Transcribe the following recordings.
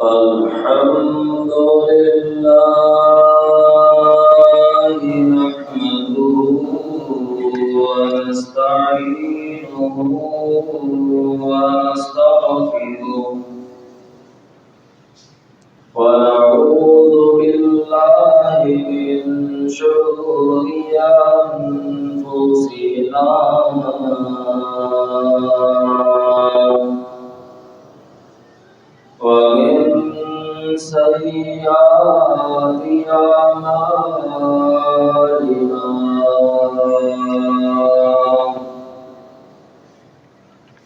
الحمد لله نحمده ونستعينه ونستغفره ونعوذ بالله من شرور أنفسنا ومن سيئات أعمالنا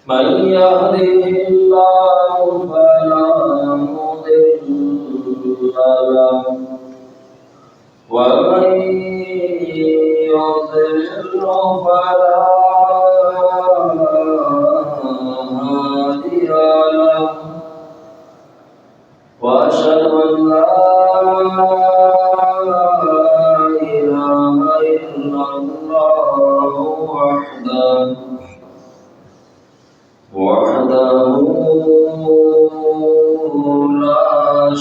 من يهده الله فلا مضل له ومن يضلل فلا هادي له وأشهد أن لا إله إلا الله وحده لا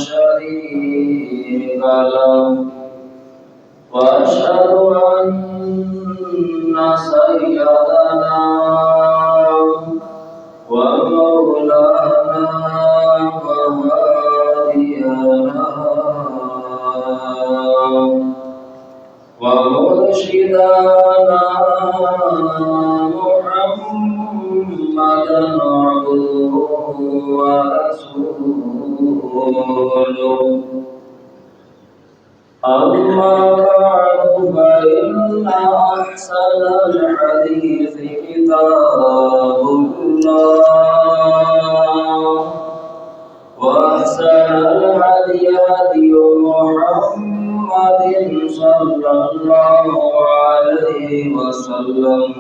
شريك له وأشهد أن سيدنا ومولانا ومرشدنا محمدا عبده ورسوله أما بعد فإن أحسن الحديث كتاب الله وأحسن الهدي هدي محمد صلى الله عليه وسلم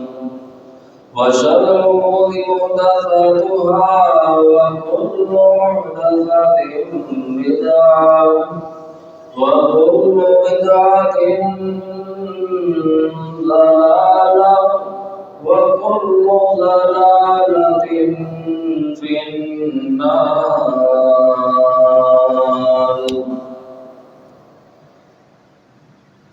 وشر الأمور محدثاتها وكل محدثة بدعة وكل بدعة ضلالة وكل ضلالة في النار.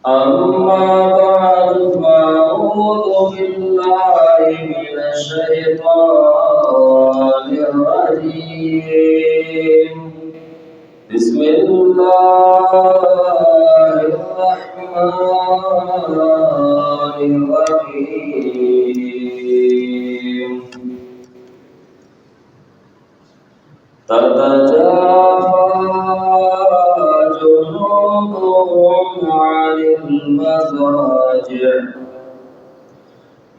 أما بعد فأعوذ بالله من الشيطان الرجيم. بسم الله الرحمن الرحيم. تتجافى جنوبهم عن المضاجع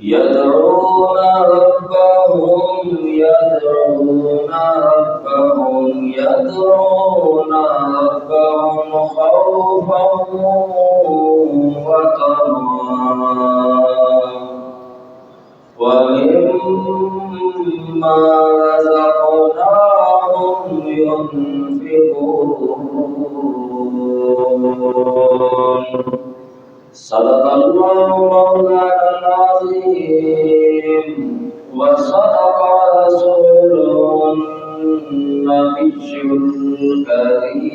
يدعون ربهم خوفا وطمعا ومما رزقناهم ينفقون. صدق الله مولانا العظيم وصدق رسوله النبي الكريم.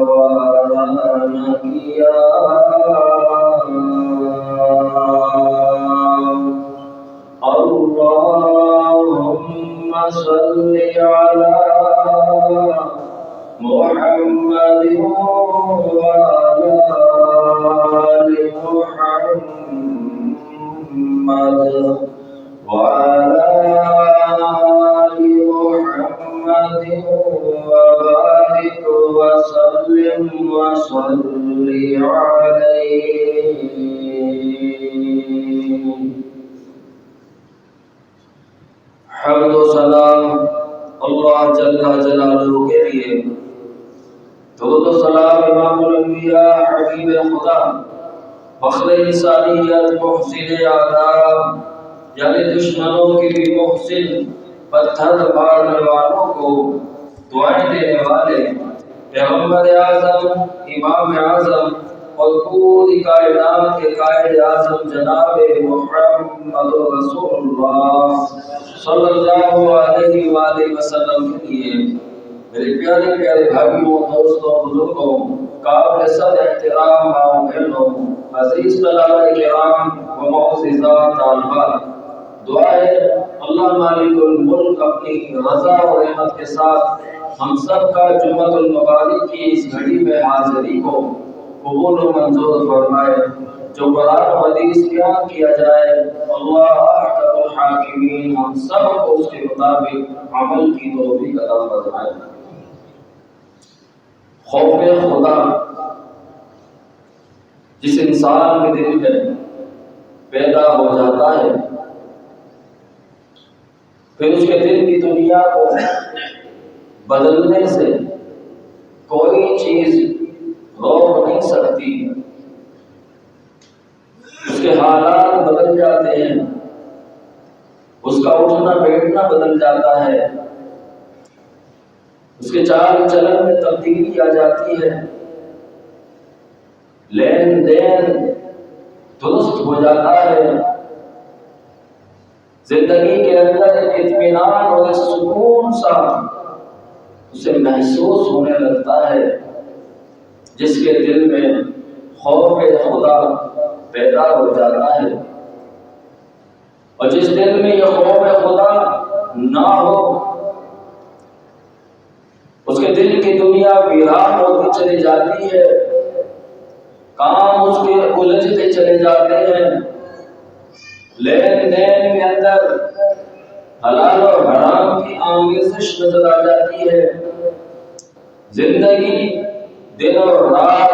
گوارا نہ کیا، اللہم صلی علی محمد وعلی آل محمد وعلى آل محمد وبارك وسلم وصل عليه۔ حمد و سلام اللہ جل جلالہ کے لیے، درود و سلام امام الانبیاء حبیب خدا فخر انسانیت محسن آداب، یعنی دشمنوں کے بھی محسن، پتھر مارنے والوں کو دعائیں دینے والے پیغمبر اعظم امام اعظم اور پوری کائنات کے قائد اعظم جناب محمد رسول اللہ صلی اللہ علیہ وآلہ وسلم کے لیے میرے پیارے پیارے بھائیوں، دوستوں، بزرگوں، قابل صد احترام ماؤں بہنوں، عزیز طلباء کرام و معززات طالبات، دعا ہے اللہ مالک الملک اپنی رضا و رحمت کے ساتھ ہم سب کا جمعۃ المبارک کی اس گھڑی میں حاضری کو قبول و منظور فرمائے۔ جو قرآن و حدیث بیان کیا جائے اللہ احکم الحاکمین ہم سب کو اس کے مطابق عمل کی توفیق عطا فرمائے۔ خوف خدا جس انسان کے دل میں پیدا ہو جاتا ہے، پھر اس کے دل کی دنیا کو بدلنے سے کوئی چیز روک نہیں سکتی۔ اس کے حالات بدل جاتے ہیں، اس کا اٹھنا بیٹھنا بدل جاتا ہے، اس کے چال چلن میں تبدیلی آ جاتی ہے، لین دین درست ہو جاتا ہے، زندگی کے اندر ایک اطمینان اور ایک سکون سا اسے محسوس ہونے لگتا ہے، جس کے دل میں خوف خدا پیدا ہو جاتا ہے۔ اور جس دل میں یہ خوف خدا نہ ہو، اس کے دل کی دنیا ویران ہوتی چلی جاتی ہے، کام اس کے الجھتے چلے جاتے ہیں، لین دین کے اندر حلال اور حرام کی آمیزش نظر آ جاتی ہے، زندگی دن اور رات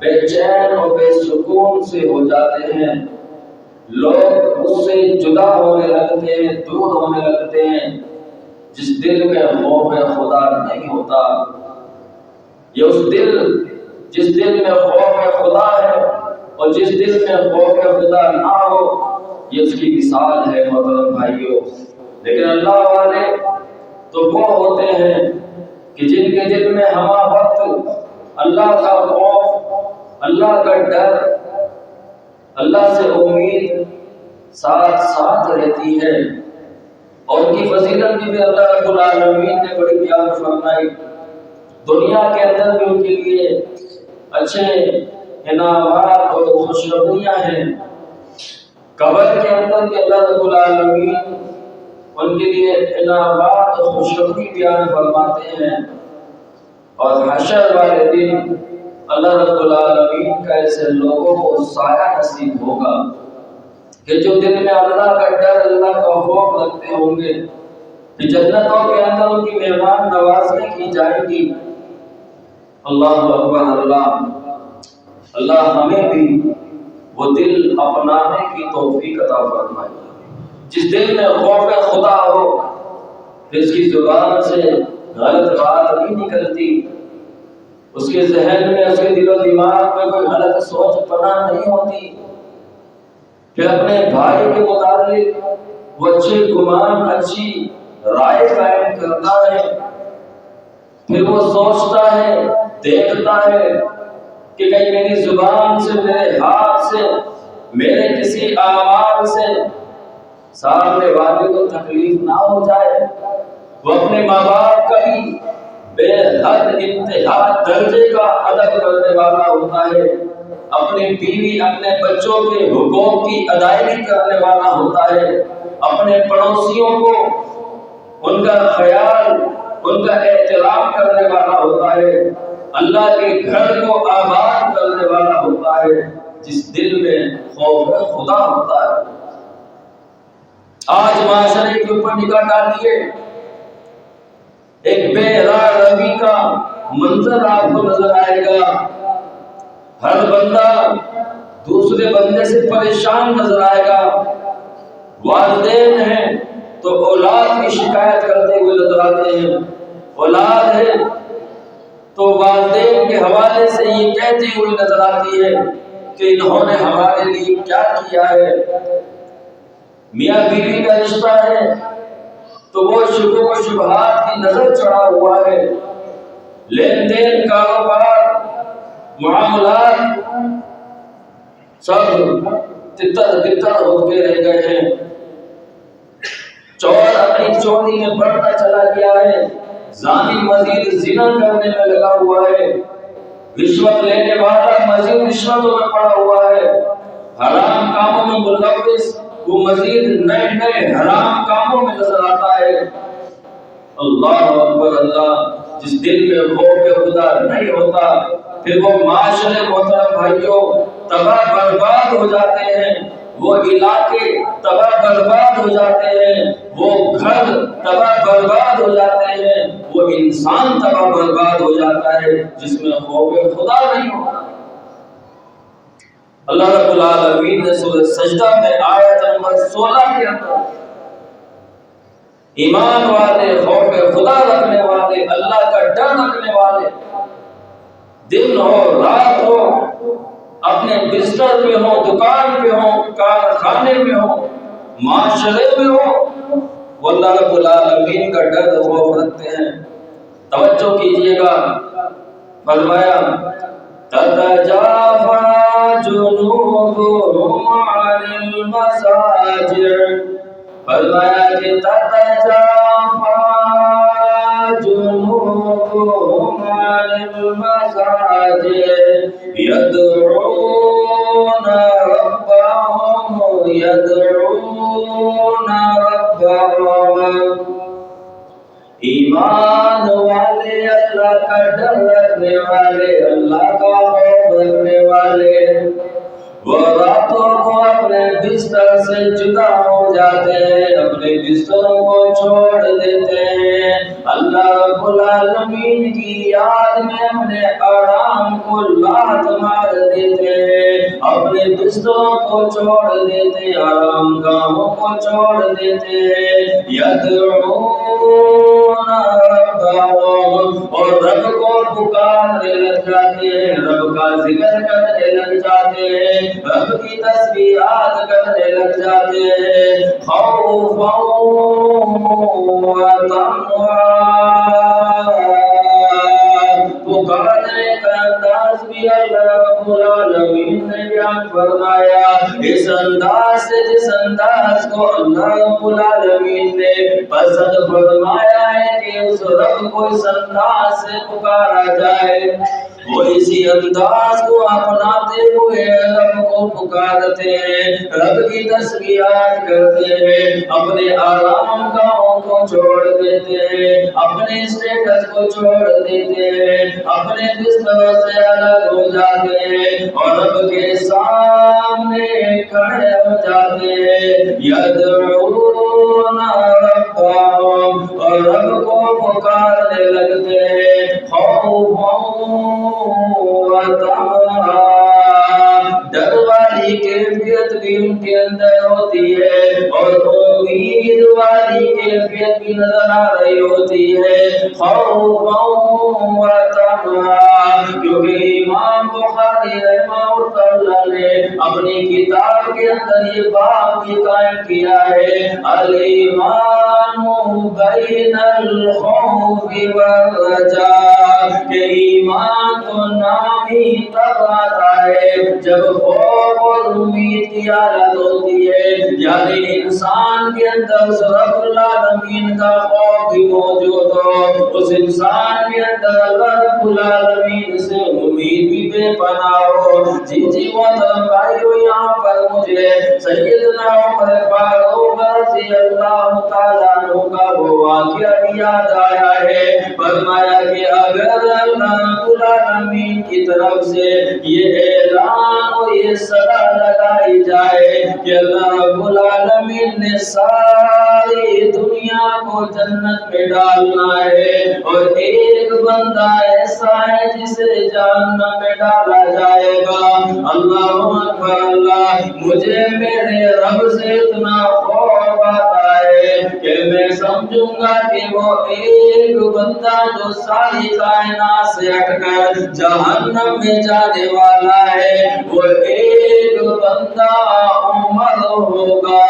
بے چین اور بے سکون سے ہو جاتے ہیں، لوگ اس سے جدا ہونے لگتے ہیں، دور ہونے لگتے ہیں۔ جس دل میں خوف خدا نہیں ہوتا، یہ اس دل جس دل میں خوف خدا ہے اور جس دل میں خوف خدا نہ ہو، یہ اس کی مثال ہے محترم بھائیوں۔ لیکن اللہ والے تو وہ ہوتے ہیں کہ جن کے دل میں ہمہ وقت اللہ کا خوف، اللہ کا ڈر، اللہ سے امید ساتھ ساتھ رہتی ہے۔ اور ان کی فضیلت بھی اللہ رب العالمین نے بڑی بیان فرمائی۔ دنیا کے اندر بھی ان کے لیے اچھے انعامات اور خوشخبریاں ہیں، قبر کے اندر بھی اللہ رب العالمین ان کے لیے انعامات اور خوشخبری بیان فرماتے ہیں، اور حشر والے دن اللہ رب العالمین کا ایسے لوگوں کو سایہ نصیب ہوگا کہ جو دل میں اللہ کا ڈر، اللہ کا خوف رکھتے ہوں گے، کہ جنتوں کے اندر ان کی مہمان نوازی کی جائے گی۔ اللہ اکبر، اللہ ہمیں بھی وہ دل اپنانے کی توفیق عطا فرمائے۔ جس دل میں خوف خدا ہو، جس کی زبان سے غلط بات نہیں نکلتی، اس کے ذہن میں، اس کے دل و دماغ میں کوئی غلط سوچ پناہ نہیں ہوتی، پھر اپنے بھائی کے متعلق وہ اچھے گمان، اچھی رائے قائم کرتا ہے، پھر وہ سوچتا ہے، دیکھتا ہے کہ کہیں میری زبان سے، میرے ہاتھ سے، میرے کسی اعمال سے سامنے والے کو تکلیف نہ ہو جائے۔ وہ اپنے ماں باپ کا بھی بے حد انتہا درجے کا ادب کرنے والا ہوتا ہے، اپنی بیوی اپنے بچوں کے حقوق کی ادائیگی کرنے والا ہوتا ہے، اپنے پڑوسیوں کو ان کا خیال ان کا احترام کرنے والا ہوتا ہے، اللہ کے گھر کو آباد کرنے والا ہوتا ہے، جس دل میں خوف خدا ہوتا ہے۔ آج معاشرے کے اوپر نگاہ ڈالیے، ایک بے راہ روی کا منظر آپ کو نظر آئے گا، ہر بندہ دوسرے بندے سے پریشان نظر آئے گا، والدین ہیں تو اولاد کی شکایت کرتے ہوئے نظر آتے ہیں، اولاد ہے تو والدین کے حوالے سے یہ کہتے ہوئے نظر آتی ہے کہ انہوں نے ہمارے لیے کیا کیا ہے۔ میاں بیوی کا رشتہ ہے تو وہ شبہ و شبہات کی نظر چڑھا ہوا ہے، لین دین کاروبار معاملات سب تتر بتر ہوتے رہ گئے ہیں، چور اپنی چوری میں بڑھتا چلا گیا ہے، زانی مزید زنا کرنے میں لگا ہوا ہے، رشوت لینے والا مزید رشوتوں میں پڑا ہوا ہے، حرام کاموں میں ملوث وہ مزید نئے نئے حرام کاموں میں نظر آتا ہے۔ اللہ اکبر اللہ، جس دل میں خوف خدا نہیں ہوتا پھر وہ معاشرے محترم بھائیوں تباہ برباد ہو جاتے ہیں، وہ علاقے تباہ برباد ہو جاتے ہیں، وہ گھر تباہ برباد ہو جاتے ہیں، وہ انسان تباہ برباد ہو جاتا ہے جس میں خوف خدا نہیں ہوتا۔ اللہ رب العالمین نے سورہ سجدہ میں آیت نمبر 16 کے اندر ایمان والے، خوف خدا رکھنے والے، اللہ کا ڈر رکھنے والے، دن ہو رات ہو، اپنے بستر میں ہو، دکان پہ ہو، کارخانے میں ہو، معاشرے میں ہو، وہ اللہ رب العالمین کا ڈر خوف رکھتے ہیں۔ توجہ کیجئے گا، فرمایا تتجافى جنوبهم عن المضاجع، فرمایا کہ تتجافى جنوبهم عن المضاجع يدعون ربهم ایمان والے، اللہ کا ڈر رکھنے والے، اللہ کا خوف رکھنے والے، وہ راتوں کو اپنے بستر سے جدا ہو جاتے ہیں، اپنے بستروں کو چھوڑ دیتے ہیں، اللہ رب العالمین کی یاد میں اپنے آرام کو لات مار دیتے ہیں، اپنے بستروں کو چھوڑ دیتے ہیں، آرام گاہوں کو چھوڑ دیتے ہیں، یدعون ربهم، اور رب کو پکارنے لگ جاتے ہیں، رب کا ذکر کرنے لگ جاتے ہیں، رب کی تسبیحات کرنے لگ جاتے ہیں، خوفا وطمعا، پکارنے کا انداز بھی اللہ رب العالمین نے بیان فرمایا، اس انداز سے جس انداز کو اللہ رب العالمین نے پسند فرمایا ہے کہ اس رب کو اس انداز سے پکارا جائے، وہ اسی انداز کو اپناتے ہوئے رب کو پکارتے ہیں، رب کی تسبیحات کرتے ہیں، اپنے آرام گاہوں کو چھوڑ دیتے ہیں، اپنے اسٹیٹس کو چھوڑ دیتے ہیں، اپنے بستروں سے الگ ہو جاتے ہیں اور رب کے سامنے کھڑے ہو جاتے ہیں، یدعون ربهم، اور رب کو پکارنے لگتے ہیں، خوفا وطمعا، ڈر والی کیفیت بھی ان کے اندر ہوتی ہے اور امید والی کیفیت بھی نظر آ رہی ہوتی ہے، خوفا وطمعا، کیونکہ امام بخاری رحمہ اللہ نے اپنی کتاب کے اندر یہ باب بھی قائم کیا ہے، الایمان بین الخوف والرجاء، کہ ایمان تو نام ہی تب آتا ہے جب خوف اور امید کی حالت ہوتی ہے، یعنی انسان کے اندر اس رب العالمین کا خوف بھی موجود ہو، اس انسان کے اندر اللہ رب العالمین سے امید بھی بے پناہ ہو۔ جی محترم بھائیو، یہاں پر مجھے سیدنا عمر فاروق رضی اللہ تعالیٰ عنہ کا وہ واقعہ بھی یاد آیا ہے۔ فرمایا کہ اگر اللہ رب العالمین کی طرف سے یہ اعلان اور یہ صدا لگائی جائے کہ اللہ رب العالمین نے ساری دنیا کو جنت میں ڈالنا ہے اور ایک بندہ ایسا ہے جسے جہنم میں ڈالا جائے گا، اللہ اکبر اللہ، مجھے میرے رب سے اتنا خوف آتا ہے کہ میں سمجھوں گا کہ وہ ایک بندہ جو ساری کائنات سے ہٹ کر جہنم میں جانے والا ہے، وہ ایک بندہ عمر ہوگا،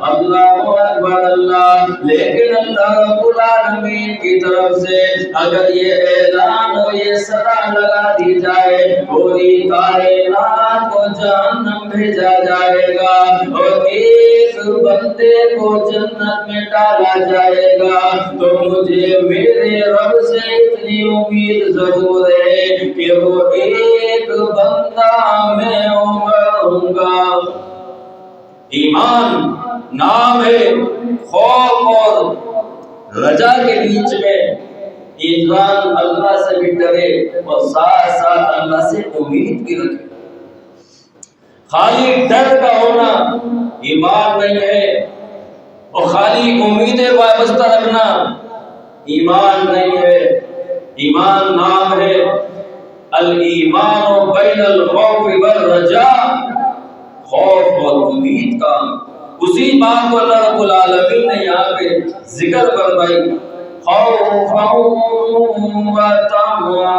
اللہ اکبر اللہ۔ لیکن اللہ رب العالمین کی طرف سے اگر یہ اعلان اور یہ صدا لگا دی جائے، پوری کائنات کو جہنم بھیجا جائے گا اور ایک بندے کو جنت میں ڈالا جائے گا، تو مجھے میرے رب سے اتنی امید ضرور ہے کہ وہ ایک بندہ میں عمر ہوں گا۔ ایمان نام ہے خوف اور رجا کے بیچ میں انسان اللہ سے بھی ڈرے اور ساتھ ساتھ اللہ سے امید بھی رکھے۔ خالی ڈر کا ہونا ایمان نہیں ہے اور خالی امیدیں وابستہ رکھنا ایمان نہیں ہے۔ ایمان نام ہے الایمان بین الخوف والرجاء، خوف اور امید کا۔ اسی بات کو اللہ رب العالمین نے یہاں پہ ذکر فرمائی، خوفا و طمعا،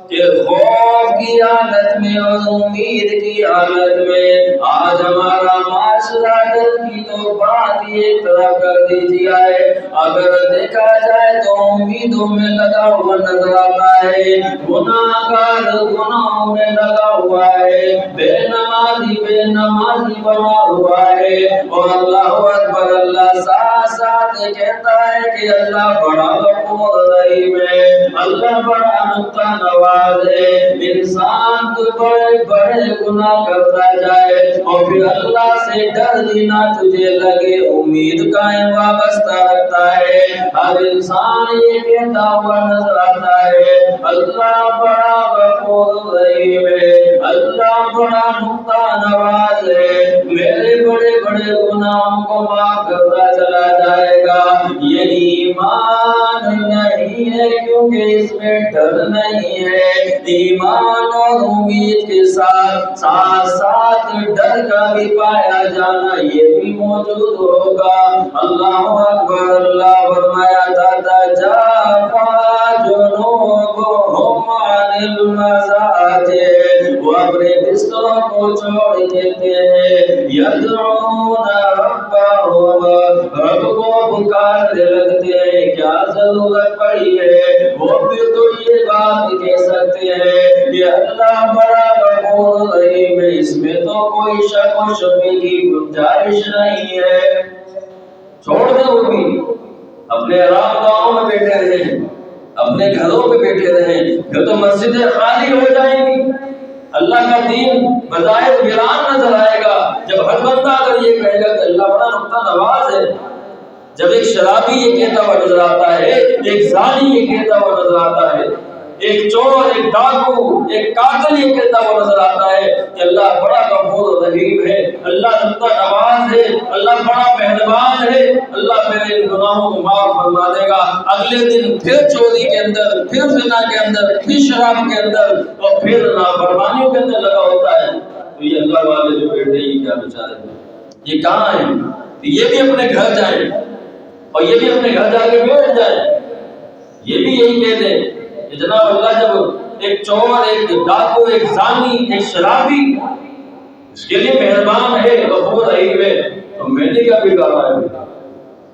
کہ خوف کی حالت میں اور امید کی حالت میں آج ہمارا معاشرہ ڈر کی تو بات یہ طرح کر دیجیے ہے، اگر دیکھا جائے تو امیدوں میں لگا ہوا نظر آتا ہے، گناہگار گناہوں میں لگا ہوا ہے، بے نمازی بنا ہوا ہے، اور اللہ اکبر اللہ ساتھ ساتھ کہتا ہے کہ اللہ بڑا غفور رحیم ہے، اللہ بڑا نقطہ نواز ہے۔ انسان تو بڑے بڑے گناہ کرتا جائے اور پھر اللہ سے ڈر ہی نہ تجھے لگے، امید قائم وابستہ رکھتا ہے، ہر انسان یہ کہتا ہوا نظر آتا ہے اللہ بڑا غفور رحیم ہے، اللہ بڑا نقطہ نواز ہے، میرے بڑے بڑے گناہوں کو معاف کرتا چلا جائے گا۔ یہ ایمان نہیں ہے کیونکہ اس میں ڈر نہیں ہے۔ ایمان اور امید کے ساتھ ساتھ ڈر کا بھی پایا جانا یہ بھی موجود ہوگا۔ اللہ اکبر اللہ، فرمایا تتجافی جنوبہم عن المضاجع، وہ اپنے بستروں کو چھوڑ دیتے ہیں، یدعون ربہم، رب کو پکارنے لگتے ہیں، کیا ضرورت پڑی ہے وہ بھی تو یہ بات کہہ سکتے ہیں کہ اللہ بڑا غفور رحیم ہے، اس میں تو کوئی شک و شبہ کی گنجائش نہیں ہے۔ چھوڑ دیں وہ بھی، اپنے آرام گاہوں میں بیٹھے رہیں، اپنے گھروں میں بیٹھے رہیں، پھر تو مسجدیں خالی ہو جائیں گی، اللہ کا دین بظاہر ویران نظر آئے گا۔ جب ہر بندہ اگر یہ کہے گا کہ اللہ بڑا نقطہ نواز ہے، جب ایک شرابی یہ کہتا ہوا نظر آتا ہے، ایک زانی یہ کہتا ہوا نظر آتا ہے، ایک چور، ایک ڈاکو، ایک قاتل یہ کہتا ہوا نظر آتا ہے کہ اللہ بڑا غفور رحیم ہے، اللہ نقطہ نواز ہے، اللہ بڑا مہربان ہے، اللہ میرے گناہوں کو معاف فرما دے گا، اگلے دن پھر چوری کے اندر، پھر زنا کے اندر، پھر شراب کے اندر اور پھر نافرمانیوں کے اندر لگا ہوتا ہے، تو یہ اللہ والے جو بیٹھے یہ کیا بیچارے ہیں، یہ کہاں ہیں؟ یہ بھی اپنے گھر جائیں اور یہ بھی اپنے گھر جا کے بیٹھ جائیں، یہ بھی یہی کہہ دیں کہ جناب اللہ جب ایک چور، ایک ڈاکو، ایک زانی، ایک شرابی اس کے لیے مہربان ہے، غفور رحیم ہے، تو میں نے کیا بگاڑا ہے؟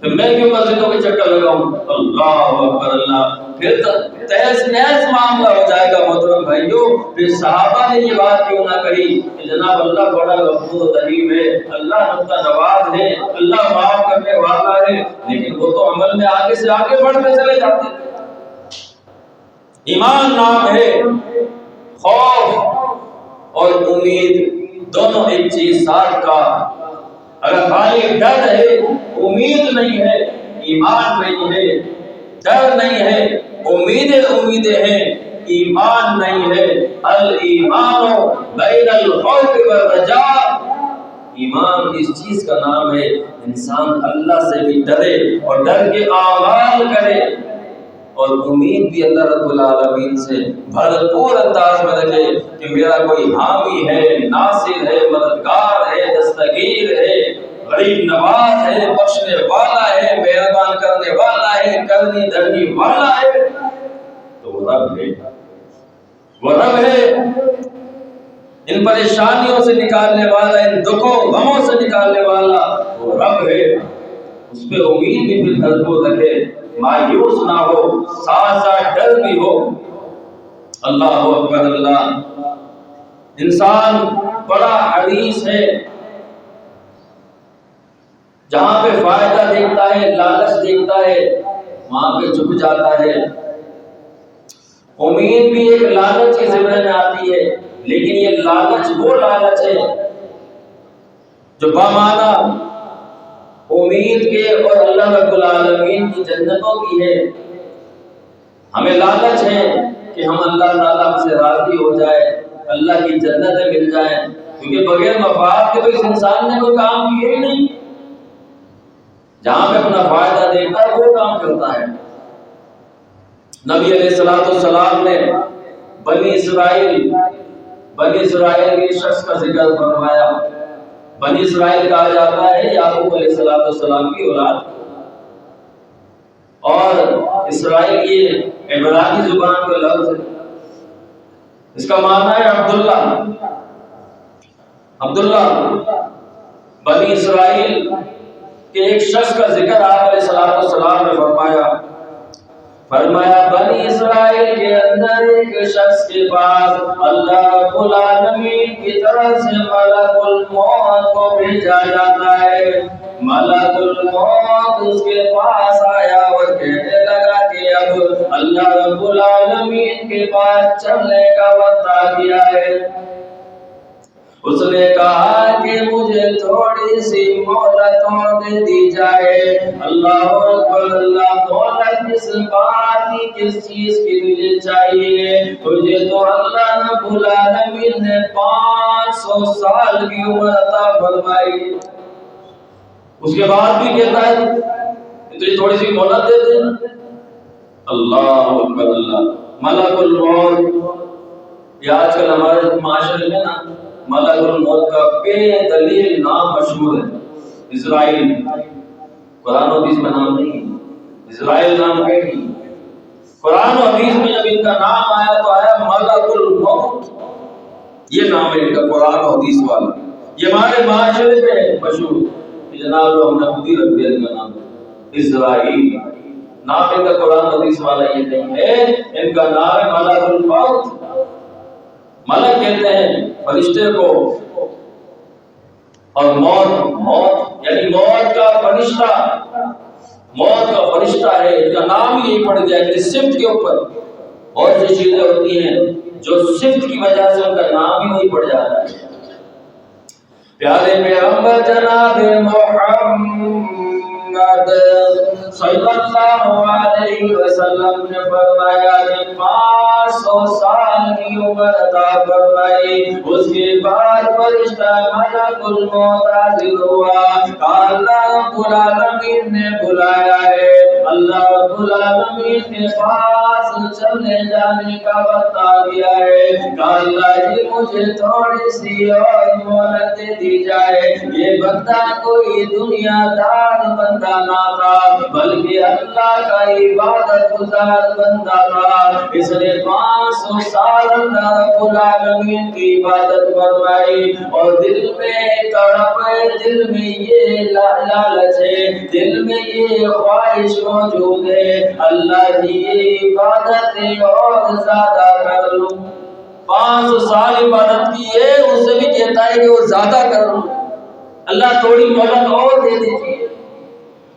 پھر میں کیوں مسجدوں کے چکر لگاؤں؟ اللہ اکبر اللہ۔ پھر تو تہس نہس معاملہ ہو جائے گا محترم بھائیوں۔ پھر صحابہ نے یہ بات کیوں نہ کہی کہ جناب اللہ بڑا غفور رحیم ہے، اللہ نقطہ نواز ہے، اللہ معاف کرنے والا ہے، لیکن وہ تو عمل میں آگے سے آگے بڑھتے چلے جاتے تھے۔ ایمان نام ہے خوف اور امید دونوں ایک چیز ساتھ کا۔ اگر خالی ڈر ہے، امید نہیں ہے، ایمان نہیں ہے، ڈر نہیں ہے، امیدیں ہیں، ایمان نہیں ہے۔ الایمان بین الخوف والرجاء، ایمان اس چیز کا نام ہے انسان اللہ سے بھی ڈرے اور ڈر کے اعمال کرے اور امید بھی اللہ رب العالمین سے بھرپور انداز میں رکھے کہ میرا کوئی حامی ہے، ناصر ہے، مددگار ہے، دستگیر ہے، غریب نواز ہے، بخشنے والا ہے، مہربان کرنے والا ہے، کرنی دھرنی والا ہے، تو وہ رب ہے، وہ رب ہے، ان پریشانیوں سے نکالنے والا، ان دکھوں غموں سے نکالنے والا وہ رب ہے۔ اس پہ امید بھی پھر بھرپور رکھے، مایوس نہ ہو، ساتھ ساتھ ڈر بھی ہو۔ اللہ اکبر اللہ۔ انسان بڑا حریص ہے، جہاں پہ فائدہ دیکھتا ہے، لالچ دیکھتا ہے، وہاں پہ جھک جاتا ہے۔ امید بھی ایک لالچ کے ذمہ میں آتی ہے، لیکن یہ لالچ وہ لالچ ہے جو بامعنی امید کے اور اللہ رب العالمین کی جنتوں کی ہے۔ ہمیں لالچ ہے کہ ہم اللہ تعالیٰ سے راضی ہو جائے، اللہ کی جنتیں مل جائیں، کیونکہ بغیر مفاد کے تو اس انسان نے کوئی کام کیے ہی نہیں۔ جہاں پہ اپنا فائدہ دیکھتا ہے وہ کام کرتا ہے۔ نبی علیہ السلام نے بنی اسرائیل کے شخص کا ذکر فرمایا۔ بنی اسرائیل کہا جاتا ہے یعقوب علیہ السلام کی اولاد، اور اسرائیل یہ عبرانی زبان کا لفظ ہے، اس کا معنی ہے عبداللہ۔ بنی اسرائیل کے ایک شخص کا ذکر آپ علیہ السلام نے فرمایا بنی اسرائیل کے اندر ایک شخص کے پاس اللہ رب العالمین کی طرف سے ملک الموت کو بھیجا جاتا ہے۔ ملک الموت اس کے پاس آیا اور کہنے لگا کہ اب اللہ رب العالمین کے پاس چلنے کا وقت آ گیا ہے۔ اس نے کہا کہ مجھے تھوڑی سی مہلت دے دی جائے۔ اللہ اکبر اللہ، مہلت کس بات کی، کس چیز کی تجھے چاہیے؟ تجھے تو اللہ رب العالمین نے 500 سال کی عمر عطا فرمائی، اس کے بعد بھی کہتا ہے تجھے تھوڑی سی مہلت دے دے۔ اللہ اکبر اللہ۔ ملک الموت، یہ آج کل ہمارے معاشرے میں نا ملک الموت کا بے دلیل نام مشہور ہے، اسرائیل۔ قرآن و حدیث میں نام نہیں، اسرائیل نام ہے نہیں۔ قرآن و حدیث میں جب ان کا نام آیا تو آیا ملک الموت، یہ نام ہے ان کا قرآن و حدیث والا۔ یہ ہمارے معاشرے میں مشہور کہ جناب لوگ ہم نے خود ہی رکھ دیا ان کا نام اسرائیل۔ نام ان کا قرآن و حدیث والا یہ نہیں ہے، ان کا نام ہے ملک الموت۔ ملک کہتے ہیں فرشتے کو، اور موت یعنی موت کا فرشتہ ہے، ان کا نام ہی یہی پڑ گیا ہے۔ صفت کے اوپر بہت سی چیزیں ہوتی ہیں جو صفت کی وجہ سے ان کا نام ہی وہی پڑ جاتا ہے۔ پیارے پیغمبر جناب محمد صلی اللہ علیہ وسلم نے فرمایا کہ 500 سال کی عمر عطا فرمائی۔ اس کے بعد فرشتہ ملک الموت حاضر ہوا، اللہ رب العالمین نے بلایا ہے، اللہ رب العالمین کے پاس چلنے جانے کا وقت آ گیا ہے۔ اللہ جی مجھے تھوڑی سی اور مہلت دے دی جائے۔ یہ بندہ کوئی دنیا دار بندہ نہ تھا، بلکہ اللہ کا عبادت گزار بندہ تھا۔ اس نے 500 سال اللہ رب العالمین کی عبادت فرمائی، اور دل میں تڑپ ہے، دل میں یہ لالچ ہے، دل میں یہ خواہش ہو موجود ہے، اللہ جی یہ عبادتیں اور زیادہ کر لوں۔ 500 سال عبادت کی ہے، اس سے بھی کہتا ہے کہ وہ زیادہ کر لوں، اللہ تھوڑی مہلت اور دے دیجیے۔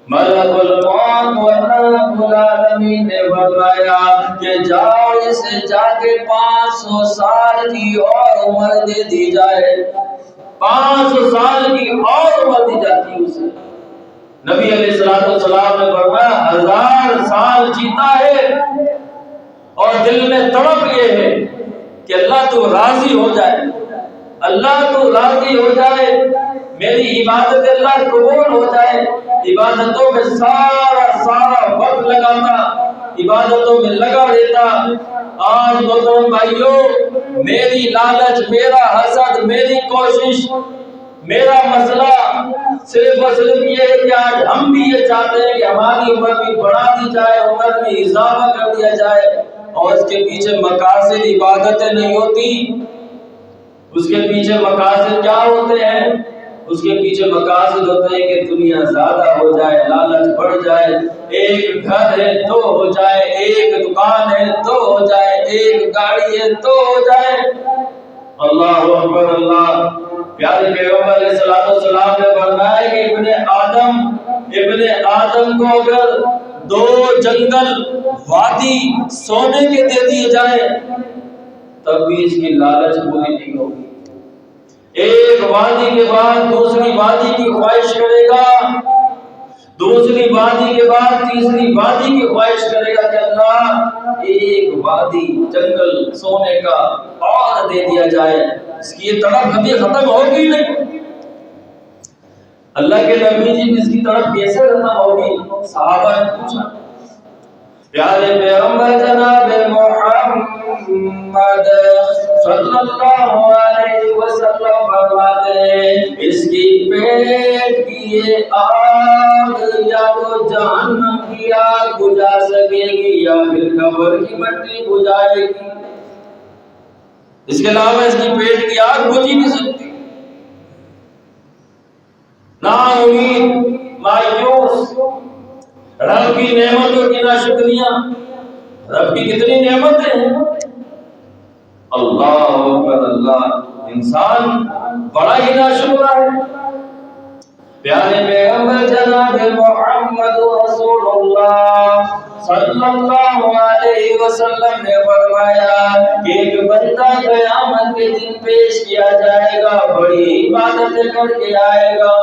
ملک الموت و رب العالمین نے فرمایا کہ جاؤ اسے جا کے 500 سال کی اور عمر دے دی جائے۔ 500 سال کی اور عمر دی جاتی ہے اسے۔ نبی علیہ السلام نے فرمایا 1000 سال جیتا ہے اور دل میں تڑپ یہ ہے کہ اللہ تو راضی ہو جائے، اللہ تو راضی ہو جائے، میری عبادت اللہ قبول ہو جائے۔ عبادتوں میں سارا وقت لگاتا، عبادتوں میں لگا دیتا۔ آج محترم بھائیوں، میری لالچ، میرا حسد، میری کوشش، میرا مسئلہ صرف اور صرف یہ ہے کہ آج ہم بھی یہ چاہتے ہیں کہ ہماری عمر بھی بڑھا دی جائے، عمر میں اضافہ کر دیا جائے، اور اس کے پیچھے مقاصد عبادتیں نہیں ہوتی۔ اس کے پیچھے مقاصد کیا ہوتے ہیں؟ اس کے پیچھے مقاصد ہوتے ہیں کہ دنیا زیادہ ہو جائے، لالچ بڑھ جائے، ایک گھر ہے تو ہو جائے، ایک دکان ہے تو ہو جائے، ایک گاڑی ہے تو ہو جائے۔ اللہ اکبر اللہ۔ پیارے پیغمبر علیہ السلام نے فرمایا کہ ابن آدم کو اگر 2 جنگل وادی سونے کے دے دیے جائیں تب بھی اس کی لالچ پوری نہیں ہوگی۔ ایک وادی کے بعد دوسری وادی کی خواہش کرے گا، دوسری وادی کے بعد تیسری وادی کی خواہش کرے گا کہ اللہ ایک وادی جنگل سونے کا اور دے دیا جائے۔ اس کی یہ تڑپ کبھی ختم ہوگی نہیں۔ اللہ کے نبی جی اس کی تڑپ کیسے ختم ہوگی؟ صحابہ نے پوچھا۔ پیارے پیغمبر جناب محمد صلی اللہ علیہ وسلم فرماتے ہیں اس کی پیٹ کی یہ آگ یا تو جہنم کی آگ بجھا سکے گی یا پھر قبر کی مٹی بجھائے گی، اس کے علاوہ اس کی پیٹ کی آگ بجھ ہی نہیں سکتی۔ نا امید، مایوس، رب کی نعمتوں کی ناشکریاں۔ رب کی کتنی نعمتیں ہیں، اللہ اکبر اللہ، انسان بڑا ہی ناشکرا ہے۔ پیارے پیغمبر جناب محمد رسول اللہ صلی اللہ علیہ وسلم نے فرمایا کہ ایک بندہ قیامت کے دن پیش کیا جائے گا، بڑی عبادتیں کر کے آئے گا،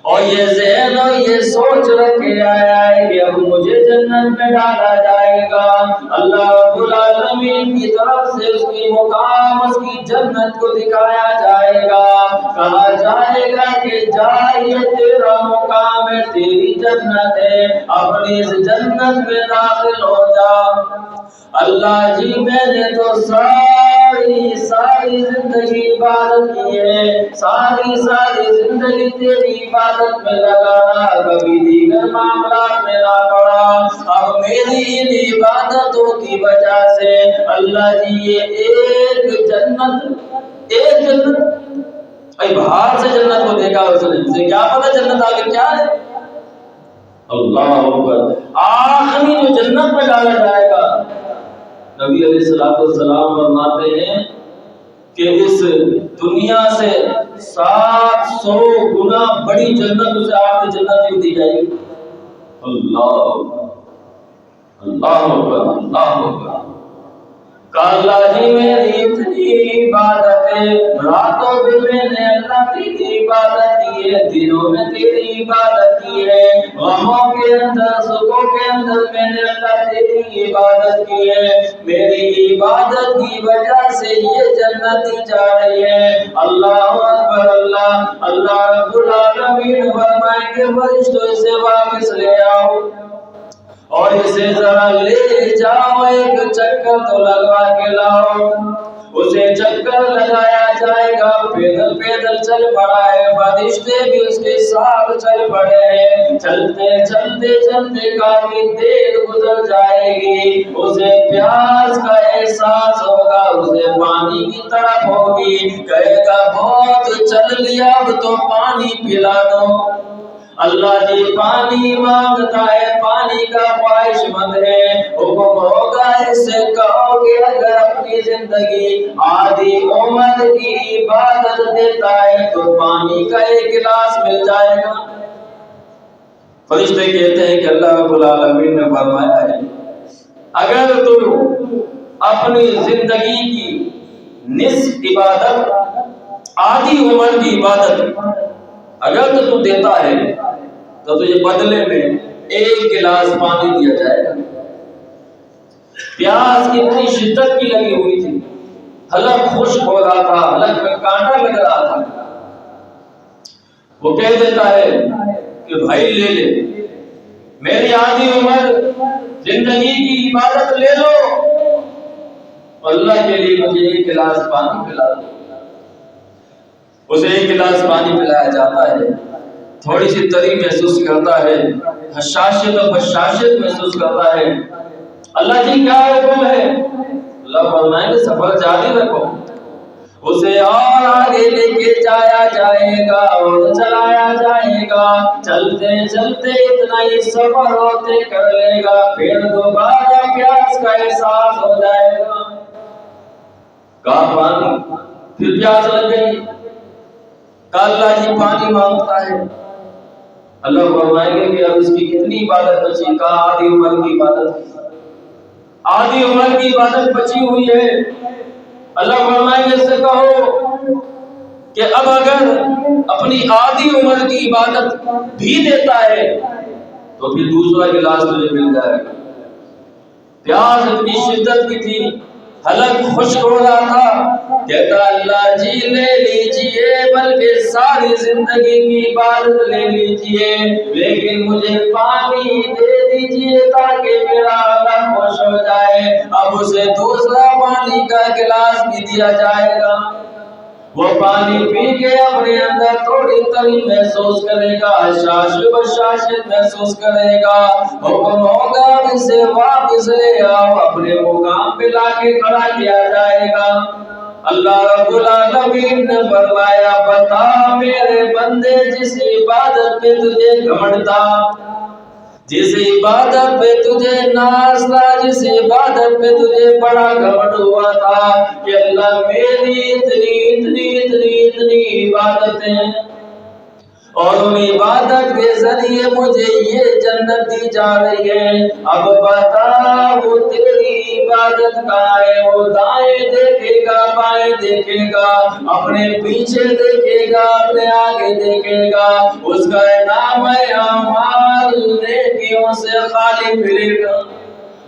اور یہ ذہن اور یہ سوچ رکھ کے آیا ہے کہ اب مجھے جنت میں ڈالا جائے گا۔ اللہ رب العالمین کی طرف سے اس کی مقام، اس کی جنت کو دکھایا جائے گا، کہا جائے گا کہ جا یہ تیرا مقام ہے، تیری جنت ہے، اپنی اس جنت میں داخل ہو جا۔ اللہ جی میں نے تو ساری زندگی عبادت کی ہے، ساری زندگی تیری عبادت میں لگا، کبھی دیگر معاملات میں نہ پڑا، اب میری ان عبادتوں کی وجہ سے اللہ جی یہ ایک جنت اب باہر سے جنت کو دیکھا اس نے، مجھے کیا پتا جنت آگے کیا ہے۔ اللہ اکبر، آخری جو جنت میں ڈالا جائے گا، نبی علیہ السلام فرماتے ہیں کہ اس دنیا سے 700 گنا بڑی جنت اسے آپ کی جنت میں دی جائے گی۔ اللہ اللہ اللہ اللہ، اللہ جی میری اتنی عبادتیں، راتوں بھی میں نے اللہ کی عبادت کی ہے، دنوں میں تیری عبادت کی ہے، غموں کے اندر سکھوں کے اندر میں نے اللہ تیری عبادت کی ہے، میری عبادت کی وجہ سے یہ جنت دی جا رہی ہے۔ اللہ اکبر اللہ۔ اللہ رب العالمین فرمائیں کہ فرشتوں اسے واپس لے آؤ اور اسے ذرا لے جاؤ، ایک چکر تو لگوا کے لاؤ۔ اسے چکر لگایا جائے گا، پیدل چل پڑا ہے، فرشتے بھی اس کے ساتھ چل پڑے ہیں، چلتے کافی دیر گزر جائے گی، اسے پیاس کا احساس ہوگا، اسے پانی کی طرف ہوگی، کہے گا بہت چل لیا اب تو پانی پلا دو۔ اللہ جی پانی مانگتا ہے، پانی کا خواہش مند ہے، حکم ہوگا اس سے کہو کہ اگر اپنی زندگی آدھی عمر کی عبادت دیتا ہے تو پانی کا ایک گلاس مل جائے گا۔ فرشتے کہتے ہیں کہ اللہ رب العالمین نے فرمایا ہے اگر تو اپنی زندگی کی نصف عبادت، آدھی عمر کی عبادت اگر تو دیتا ہے تو تجھے بدلے میں ایک گلاس پانی دیا جائے گا۔ پیاس اتنی شدت کی لگی ہوئی تھی، حلق خشک ہو رہا تھا، حلق میں کانٹا لگ رہا تھا، وہ کہہ دیتا ہے کہ بھائی لے لے، میری آدھی عمر زندگی کی عبادت لے لو، اللہ کے لیے مجھے ایک گلاس پانی پلا دو۔ اسے ایک گلاس پانی پلایا جاتا ہے، تھوڑی سی تری محسوس کرتا ہے، حشاشت و بشاشت محسوس کرتا ہے۔ اللہ جی کیا حکم ہے؟ اللہ فرمائیں گے سفر جاری رکھو، اسے اور آگے لے کے جایا جائے گا اور چلایا جائے گا، چلتے چلتے اتنا ہی سفر ہوتے کر لے گا، پھر دوبارہ پیاس کا احساس ہو جائے گا۔ کہا پانی، پھر پیاس لگ گئی، کہا اللہ جی پانی مانگتا ہے۔ اللہ فرمائیں گے کہ اب اس کی کتنی عبادت بچی؟ کہا آدھی عمر کی عبادت، آدھی عمر کی عبادت بچی ہوئی ہے۔ اللہ فرمائیں گے اس سے کہو کہ اب اگر اپنی آدھی عمر کی عبادت بھی دیتا ہے تو پھر دوسرا گلاس تجھے مل جائے گا۔ پیاس اتنی شدت کی تھی، حلق خشک ہو رہا تھا، کہتا اللہ جی لے لیجئے، بلکہ ساری زندگی کی عبادت لے لیجئے، لیکن مجھے پانی دے دیجئے تاکہ میرا حلق خوش ہو جائے۔ اب اسے دوسرا پانی کا گلاس بھی دیا جائے گا، وہ پانی پی کے اپنے اندر تھوڑی تری محسوس کرے گا، حشاش بشاشت محسوس کرے گا، حکم ہوگا اسے واپس لے آؤ، اپنے مقام پہ لا کے کھڑا کیا جائے گا۔ اللہ رب العالمین نے فرمایا بتا میرے بندے، جس عبادت پہ تجھے گھمنڈ تھا، جس عبادت پہ تجھے ناز تھا، جس عبادت پہ تجھے بڑا گھمنڈ ہوا تھا کہ اللہ میری اتنی اتنی اتنی اتنی عبادتیں اور ان عبادت کے ذریعے مجھے یہ جنت دی جا رہی ہے، اب بتا وہ تیری عبادت کہاں ہے؟ وہ دائیں دیکھے گا، بائیں دیکھے گا، اپنے پیچھے دیکھے گا، اپنے آگے دیکھے گا، اس کا نام ہے اعمال نیکیوں سے خالی پھرے گا،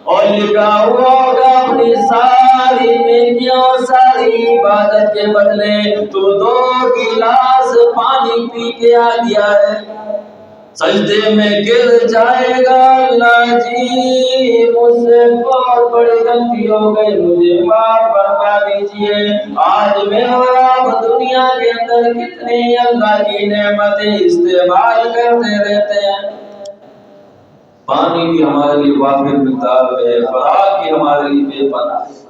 اور لکھا ہوا ہوگا اپنی ساری نیکیوں ساری عبادت کے بدلے تو 2 گلاس پانی پی کے آ گیا ہے، سجدے میں گر جائے گا، اللہ جی مجھ سے بہت بڑی غلطی ہو گئی، مجھے معاف فرما دیجئے۔ آج میں اور آپ دنیا کے اندر کتنی اللہ کی نعمتیں استعمال کرتے رہتے ہیں، پانی بھی ہمارے لیے وافر مقدار میں ہے، خوراک بھی ہمارے لیے بے پناہ ہے۔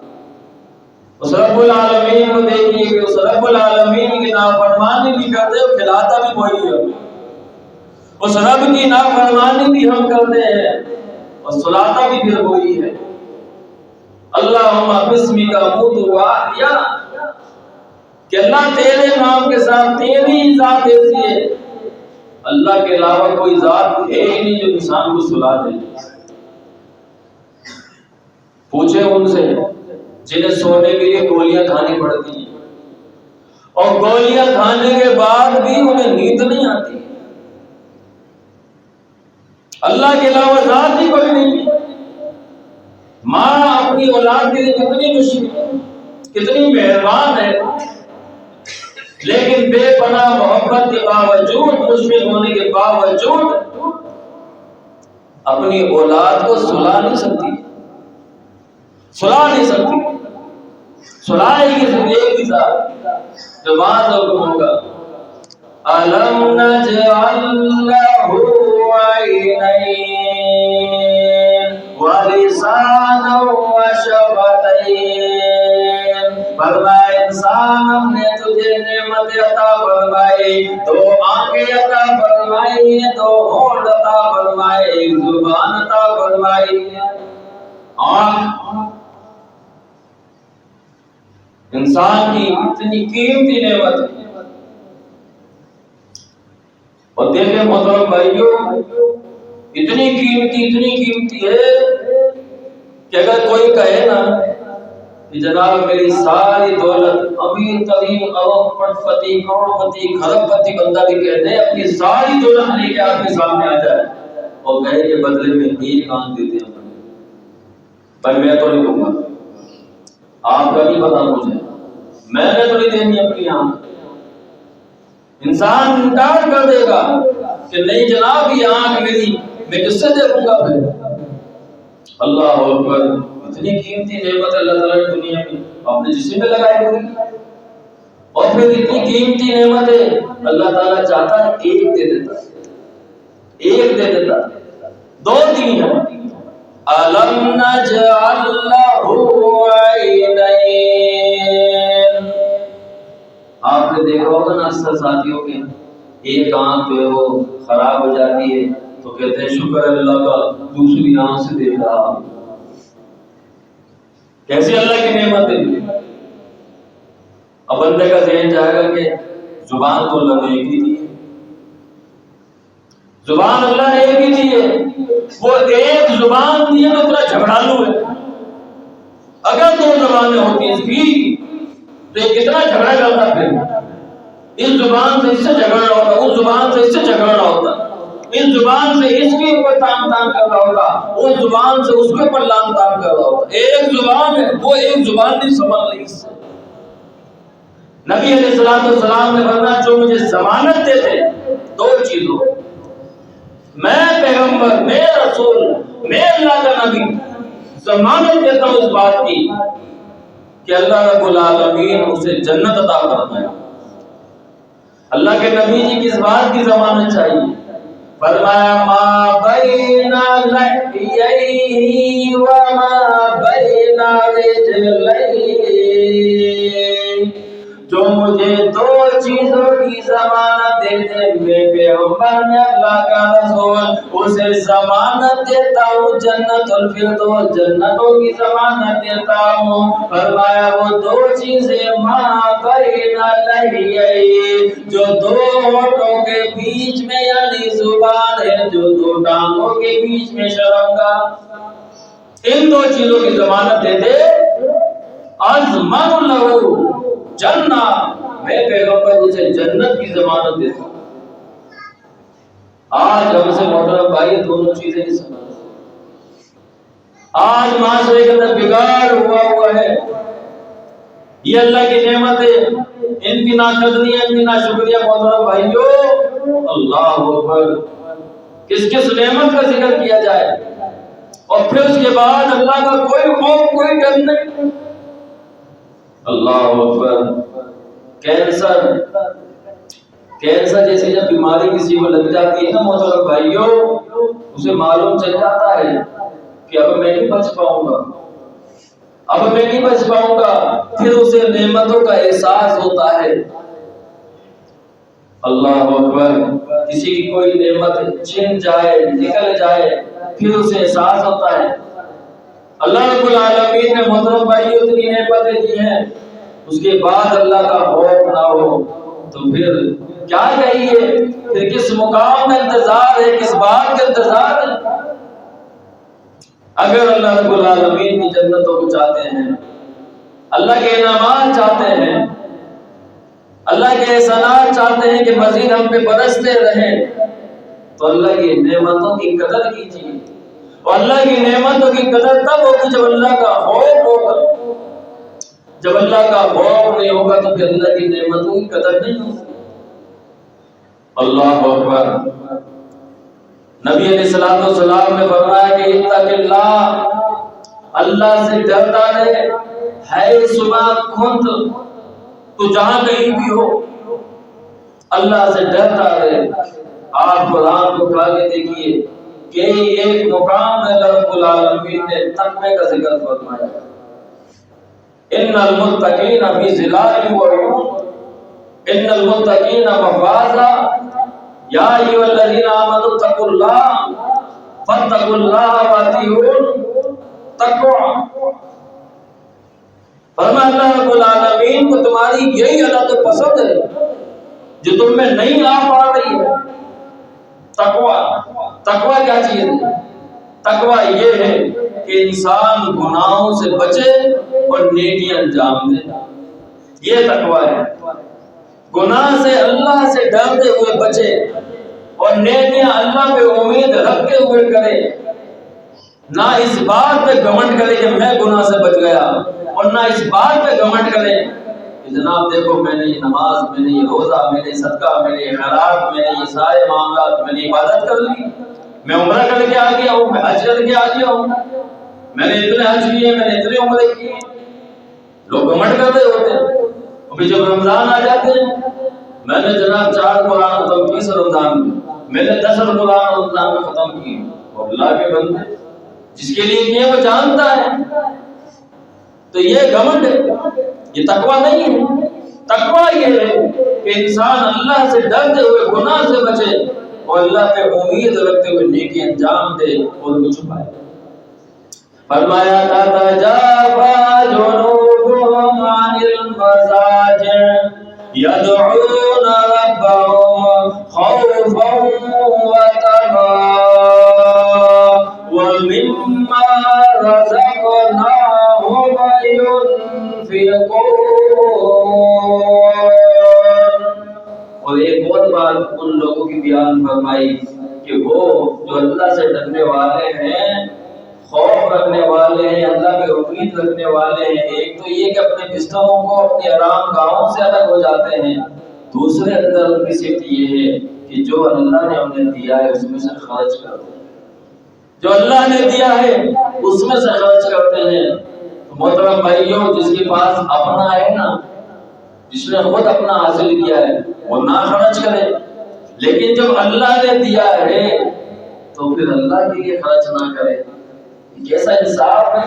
اس رب العالمین کو دیکھیے کہ اس رب العالمین کی نافرمانی بھی کرتے ہو، کھلاتا بھی وہی ہے، اس رب کی نافرمانی بھی ہم کرتے ہیں اور سلاتا بھی پھر وہی ہے۔ اللہم بسمک اموت واحیا، کہ اللہ تیرے نام کے ساتھ تیری ذات ایسی ہے، اللہ کے علاوہ کوئی ذات ہے ہی نہیں جو انسان کو سلا دے۔ پوچھے ان سے جنہیں سونے کے لیے گولیاں کھانی پڑتی ہیں اور گولیاں کھانے کے بعد بھی انہیں نیند نہیں آتی، اللہ کے علاوہ ذات ہی کوئی نہیں۔ ماں اپنی اولاد کے لیے کتنی مشکل، کتنی مہربان ہے، لیکن بے پناہ محبت کے باوجود، مشکل ہونے کے باوجود اپنی اولاد کو سلا نہیں سکتی، سلا نہیں سکتی، سلائے گی صرف ایک ہی ذات جو بعض حکم ہوگا أَلَمْ نَجْعَلْ لَهُ عَيْنَيْنِ وَلِسَانًا وَشَفَتَيْنِ، فرمایا انسان ہم نے تجھے نعمت عطا فرمائی، دو آنکھیں عطا فرمائی، دو ہونٹ عطا فرمائے، ایک زبان عطا فرمائی ہے۔ آنکھ انسان کی اتنی قیمتی نعمت ہے۔ اور دیکھیں محترم بھائیوں، اتنی قیمتی ہے کہ اگر کوئی کہے نا کہ جناب میری ساری دولت، امیر ترین ارب پتی کروڑ پتی کھرب پتی بندہ بھی کہتے ہیں اپنی ساری دولت لے کے آپ کے سامنے آ جائے اور کہے کہ بدلے میں ایک آنکھ دیتے ہیں، پر میں تو نہیں دوں گا، آپ کا نہیں پتا مجھے، میں نے تو نہیں دینی اپنی آنکھ۔ انسان انکار کر دے گا کہ نہیں جناب یہ آنکھ میری، میں کس سے دیکھوں گا پھر؟ اللہ اکبر، اتنی قیمتی نعمت اللہ تعالیٰ نے دنیا میں اپنے جسم میں لگائی ہوئی، اور پھر اتنی قیمتی نعمت ہے اللہ تعالیٰ چاہتا ہے ایک دے دیتا، دو دی ہے۔ أَلَمْ نَجْعَلْ لَهُ عَيْنَيْنِ، آپ نے دیکھا ہوگا نا اکثر ساتھیوں کے ایک آنکھ جو ہے وہ خراب ہو جاتی ہے تو کہتے ہیں شکر اللہ کا دوسری آنکھ سے دیکھ رہا۔ کیسی اللہ کی نعمت ہے۔ اب بندے کا ذہن جائے گا کہ زبان تو اللہ نے ایک ہی دی ہے، زبان اللہ نے ایک ہی دی ہے، وہ ایک زبان دی ہے تو اتنا جھگڑالو ہے۔ اگر دو زبانیں ہوتی اس کی تو یہ کتنا جھگڑا کرتا، پھر اس زبان سے اس سے جھگڑنا ہوتا، اس زبان سے اس سے جھگڑنا ہوتا، اس زبان سے اس کے اوپر تان کر رہا ہوتا، اس زبان سے اس کے اوپر لام تان کر رہا ہوتا۔ ایک زبان ہے، وہ ایک زبان نہیں سنبھل رہی اس سے۔ نبی علیہ السلام نے فرمایا جو مجھے ضمانت دیتے دو چیزوں، میں پیغمبر، میں رسول، میں اللہ کا نبی، ضمانت دیتا ہوں اس بات کی کہ اللہ رب العالمین اسے جنت عطا فرمائے۔ اللہ کے نبی جی کس بات کی ضمانت چاہیے؟ فرمایا ما بین لحییہ وما بین رجلیہ، جو مجھے دو چیزوں کی ضمانت دیتے، میں پیغمبر میں اللہ کا رسول، اسے ضمانت دیتا ہوں جنت الفردوس، جنتوں کی ضمانت دیتا ہوں۔ فرمایا وہ دو چیزیں ما بین لحییہ، جو دو ہونٹوں کے بیچ میں یعنی زبان ہے، جو دو ٹانگوں کے بیچ میں شرمگا، ان دو چیزوں کی ضمانت دے دے، اضمن لہو جنہ، میں پیغمبر اسے جنت کی ضمانت دیتا ہوں۔ آج ہم سے محترم بھائی دونوں چیزیں نہیں سمجھتے، آج معاشرے کے اندر بگاڑ ہوا ہے۔ یہ اللہ کی نعمت ہے، ان کی ناقدری ہے، ان کی ناشکریہ محترم بھائیوں۔ اللہ اکبر، کس نعمت کا ذکر کیا جائے اور پھر اس کے بعد اللہ کا کوئی خوف کوئی ڈر نہیں۔ اللہ اکبر، کینسر جیسی جب بیماری کسی کو لگ جاتی ہے نا محترم بھائیوں، اسے معلوم چل جاتا ہے کہ اب میں نہیں بچ پاؤں گا، پھر اسے نعمتوں کا احساس ہوتا ہے۔ اللہ اکبر، کسی کی کوئی نعمت چھن جائے نکل جائے پھر اسے احساس ہوتا ہے۔ اللہ رب العالمین نے محترم بھائی اتنی نعمتیں دی ہیں، اس کے بعد اللہ کا خوف نہ ہو تو پھر کیا کہیے، پھر کس مقام میں انتظار ہے، کس بات کا انتظار ہے۔ اگر اللہ رب العالمین کی جنتوں کو چاہتے ہیں، اللہ کے انعامات چاہتے ہیں، اللہ کے احسانات چاہتے ہیں کہ مزید ہم پہ برستے رہیں، تو اللہ کی نعمتوں کی قدر کیجیے۔ اور اللہ کی نعمتوں کی قدر تب ہوگی جب اللہ کا خوف ہوگا۔ جب اللہ کا خوف نہیں ہوگا تو پھر اللہ کی نعمتوں کی قدر نہیں ہوگی۔ اللہ اکبر، نبی علیہ السلام نے فرمایا کہ اتق اللہ، اللہ سے ڈرتا رہے، حیث ما کنت، تو جہاں کہیں بھی ہو اللہ سے ڈرتا رہے۔ آپ قرآن کو اٹھا کے دیکھیے کہ ایک مقام میں اللہ رب العالمین نے تقوی کا ذکر فرمایا، ان المتقین فی ظلال و عیون، ان المتقین مفازا، یا ایھا الذین آمنوا اتقوا اللہ فاتقوا اللہ واطیعون، تقوی۔ فرمایا اللہ رب العالمین کو تمہاری یہی ادا تو پسند ہے جو تم میں نہیں آ پا رہی ہے، تقوی۔ تقوی کیا چیز ہے؟ تقوی یہ ہے کہ انسان گناہوں سے بچے اور نیکیاں انجام دے، یہ تقوی ہے۔ گناہ سے اللہ سے ڈرتے ہوئے بچے اور نیکیاں اللہ پہ امید رکھتے ہوئے کرے، نہ اس بات پہ گھمنڈ کرے کہ میں گناہ سے بچ گیا، اور نہ اس بات پہ گھمنڈ کرے کہ جناب دیکھو میں نے یہ نماز، میں نے یہ روزہ، میں نے صدقہ، میں نے خیرات، میں نے یہ سارے معاملات، میں نے عبادت کر لی، میں عمرہ کر کے آ گیا ہوں، میں حج کر کے آ گیا ہوں، میں نے اتنے حج کیے، میں نے اتنے عمرے کیے۔ لوگ گھمنڈ کر رہے ہوتے ہیں۔ ابھی جب رمضان آ جاتے ہیں، میں نے جناب 4 قرآن ختم کی رمضان میں، میں نے 10 قرآن رمضان میں ختم کی، اور اللہ کے بندے جس کے لیے کیے وہ جانتا ہے۔ تو یہ گھمنڈ ہے، یہ تقوی نہیں ہے۔ تقوی یہ ہے کہ انسان اللہ سے ڈرتے ہوئے گناہ سے بچے اور اللہ پہ امید رکھتے ہوئے نیکی انجام دے اور وہ چھپائے۔ فرمایا تتجافى جنوبهم عن المضاجع يدعون ربهم خوفا وطمعا ومما رزقناهم ينفقون۔ اور ایک اور بات ان لوگوں کی بیان فرمائی کہ وہ جو اللہ سے ڈرنے والے ہیں، خوف رکھنے والے ہیں، اللہ پہ امید رکھنے والے ہیں، ایک تو یہ کہ اپنے بستروں کو اپنی آرام گاہوں سے الگ ہو جاتے ہیں، دوسرے اندر ان کی صفت یہ ہے کہ جو اللہ نے انہیں دیا ہے اس میں سے خرچ کرتے ہیں، جو اللہ نے دیا ہے اس میں سے خرچ کرتے ہیں۔ محترم بھائیوں، جس کے پاس اپنا ہے نا، جس نے خود اپنا حاصل کیا ہے، وہ نہ خرچ کرے، لیکن جب اللہ نے دیا ہے تو پھر اللہ کے لیے خرچ نہ کرے۔ کیسا انصاف ہے؟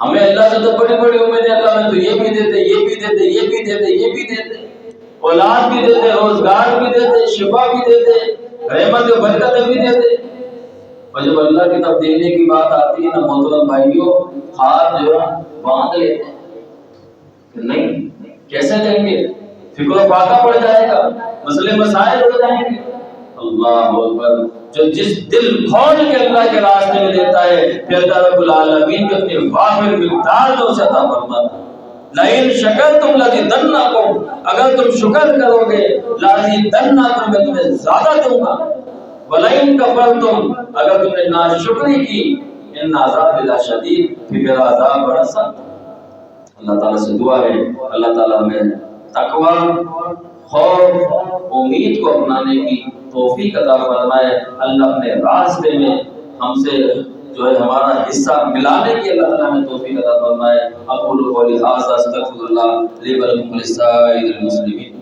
ہمیں اللہ سے تو بڑی بڑی امیدیں، اللہ میں تو یہ بھی دیتے، یہ بھی دیتے، یہ بھی دیتے، یہ بھی دیتے، اولاد بھی دیتے، روزگار بھی دیتے، شفا بھی دیتے، رحمت و برکت بھی دیتے، اور جب اللہ کی طرف دینے کی بات آتی ہے نا محترم بھائیوں، ہاتھ جو ہے باندھ لیتے ہیں کہ نہیں کیسے دیں گے، فکر و فاقہ پڑ جائے گا، مسئلے مسائل ہو جائیں گے۔ اللہ اکبر، جو جس دل کھول کے اللہ کے راستے میں دیتا ہے، پھر اللہ رب العالمین کے اپنے وافر مقدار میں اسے عطا فرماتا ہے۔ لئن شکرتم لازیدنکم، اگر تم شکر کرو گے لازیدنکم، میں تمہیں زیادہ دوں گا، ولئن کفرتم، اگر تم نے ناشکری کی، ان عذاب لشدید، پھر میرا عذاب بڑا سخت۔ اللہ تعالیٰ سے دعا ہے اللہ تعالیٰ ہمیں تقوی، خوف، امید کو اپنانے کی توفیق عطا فرمائے۔ اللہ اپنے راستے میں ہم سے جو ہے ہمارا حصہ ملانے کی اللہ تعالیٰ ہمیں توفیق عطا فرمائے۔ اقول قولی ھذا استغفر اللہ لی ولکم ولسائر المسلمین۔